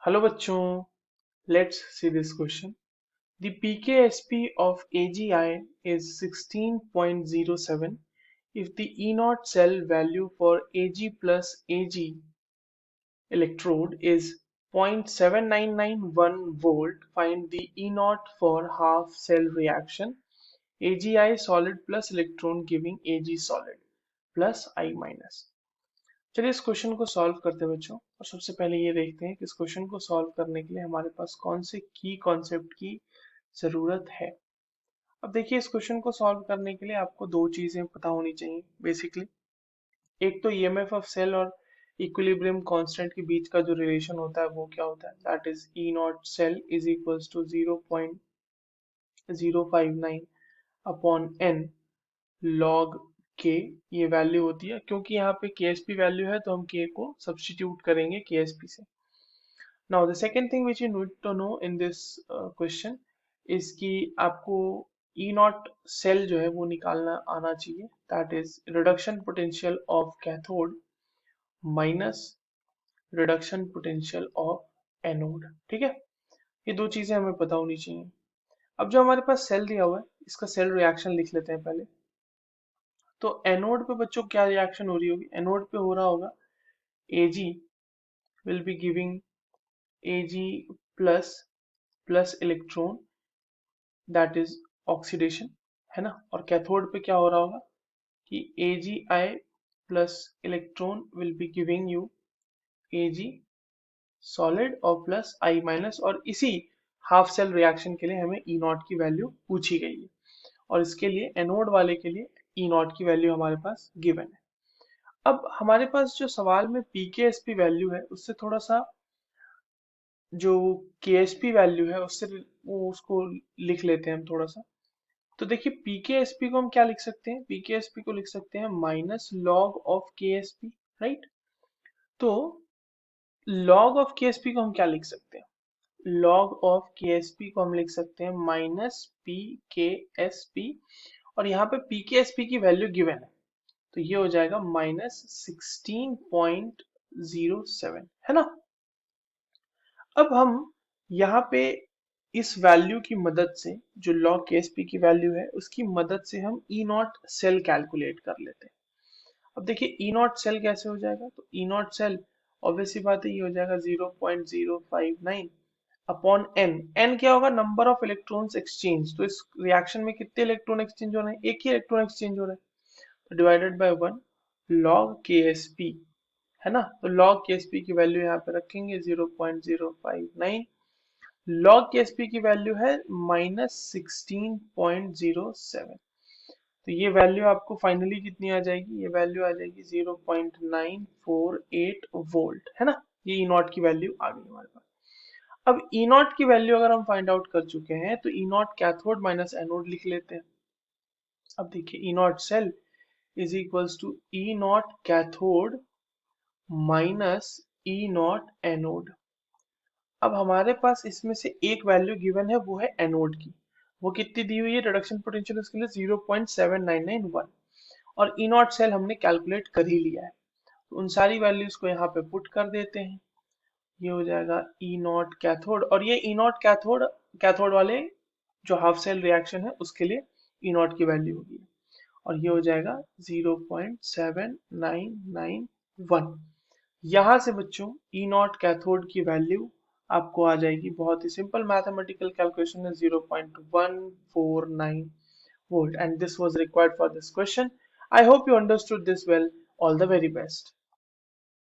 Hello बच्चों, let's see this question. The pKsp of AgI is 16.07. If the E0 cell value for Ag plus Ag electrode is 0.7991 volt, find the E0 for half cell reaction AgI solid plus electron giving Ag solid plus I minus. चलिए इस question को solve करते हैं बच्चों. और सबसे पहले ये देखते हैं कि इस क्वेश्चन को सॉल्व करने के लिए हमारे पास कौन से की कॉन्सेप्ट की जरूरत है. अब देखिए, इस क्वेश्चन को सॉल्व करने के लिए आपको दो चीजें पता होनी चाहिए बेसिकली. एक तो ईएमएफ ऑफ सेल और इक्विलिब्रियम कांस्टेंट के बीच का जो रिलेशन होता है वो क्या होता है, that is E not cell is equals to 0.059 upon n log K. ये वैल्यू होती है, क्योंकि यहाँ पे KSP वैल्यू है तो हम K को सब्स्टिट्यूट करेंगे KSP से. Now the second thing which you need to know in this question is कि आपको ई नॉट सेल जो है वो निकालना आना चाहिए, that is reduction potential of cathode minus reduction potential of anode. ठीक है, ये दो चीजें हमें पता होनी चाहिए. अब जो हमारे पास सेल दिया हुआ है इसका सेल रिएक्शन लिख लेते हैं पहले. तो एनोड पे बच्चों क्या रिएक्शन हो रही होगी, एनोड पे हो रहा होगा Ag will be giving Ag plus plus electron, that is oxidation, है ना. और कैथोड पे क्या हो रहा होगा कि Agi plus electron will be giving you Ag solid और प्लस I minus. और इसी हाफ सेल रिएक्शन के लिए हमें E नॉट की वैल्यू पूछी गई है, और इसके लिए एनोड वाले के लिए E नॉट की वैल्यू हमारे पास गिवन है. अब हमारे पास जो सवाल में पीकेएसपी वैल्यू है उससे थोड़ा सा जो केएसपी वैल्यू है उससे वो उसको लिख लेते हैं हम थोड़ा सा. तो देखिए, पीकेएसपी को हम क्या लिख सकते हैं, पीकेएसपी को लिख सकते हैं minus log of Ksp, right. तो लॉग ऑफ केएसपी को हम क्या लिख सकते हैं, लॉग ऑफ केएसपी को हम लिख सकते हैं माइनस पीकेएसपी. और यहाँ पे पीकेएसपी की वैल्यू गिवन है तो ये हो जाएगा माइनस 16.07, है ना. अब हम यहाँ पे इस वैल्यू की मदद से, जो log KSP की वैल्यू है उसकी मदद से हम E नॉट सेल कैलकुलेट कर लेते हैं. अब देखिए E नॉट सेल कैसे हो जाएगा, तो E नॉट सेल ऑब्वियसली बात है ये हो जाएगा 0.059 अपॉन n. n क्या होगा, नंबर ऑफ इलेक्ट्रॉन्स एक्सचेंज. तो इस रिएक्शन में कितने इलेक्ट्रॉन एक्सचेंज हो रहे हैं, एक ही इलेक्ट्रॉन एक्सचेंज हो रहा है, तो डिवाइडेड बाय 1 log KSP, है ना. तो log KSP की वैल्यू यहाँ पे रखेंगे 0.059. log KSP की वैल्यू है माइनस 16.07. तो ये वैल्यू आपको फाइनली कितनी आ जाएगी, ये वैल्यू आ जाएगी 0.948 वोल्ट, है ना. ये ई नॉट की वैल्यू आ गई हमारे पास. अब ई नॉट की वैल्यू अगर हम फाइंड आउट कर चुके हैं तो E nought cathode minus anode लिख लेते हैं. अब देखिए, E not cell is equals to E nought cathode minus E nought anode. अब हमारे पास इसमें से एक वैल्यू गिवन है वो है एनोड की. वो कितनी दी हुई है, रिडक्शन पोटेंशियल उसके लिए 0.7991. और ई नॉट सेल हमने कैलकुलेट कर ही लिया है, तो उन सारी वैल्यूज को यहाँ पे पुट कर देते हैं. ये हो जाएगा ई नॉट कैथोड, और ये ई नॉट कैथोड कैथोड वाले जो हाफ सेल रिएक्शन है उसके लिए ई नॉट की वैल्यू होगी, और ये हो जाएगा 0.7991. यहाँ से बच्चों ई नॉट कैथोड की वैल्यू आपको आ जाएगी, बहुत ही सिंपल मैथमेटिकल कैलकुलेशन है, 0.149 volt, and this was required for this question. I hope you understood this well. All the very best.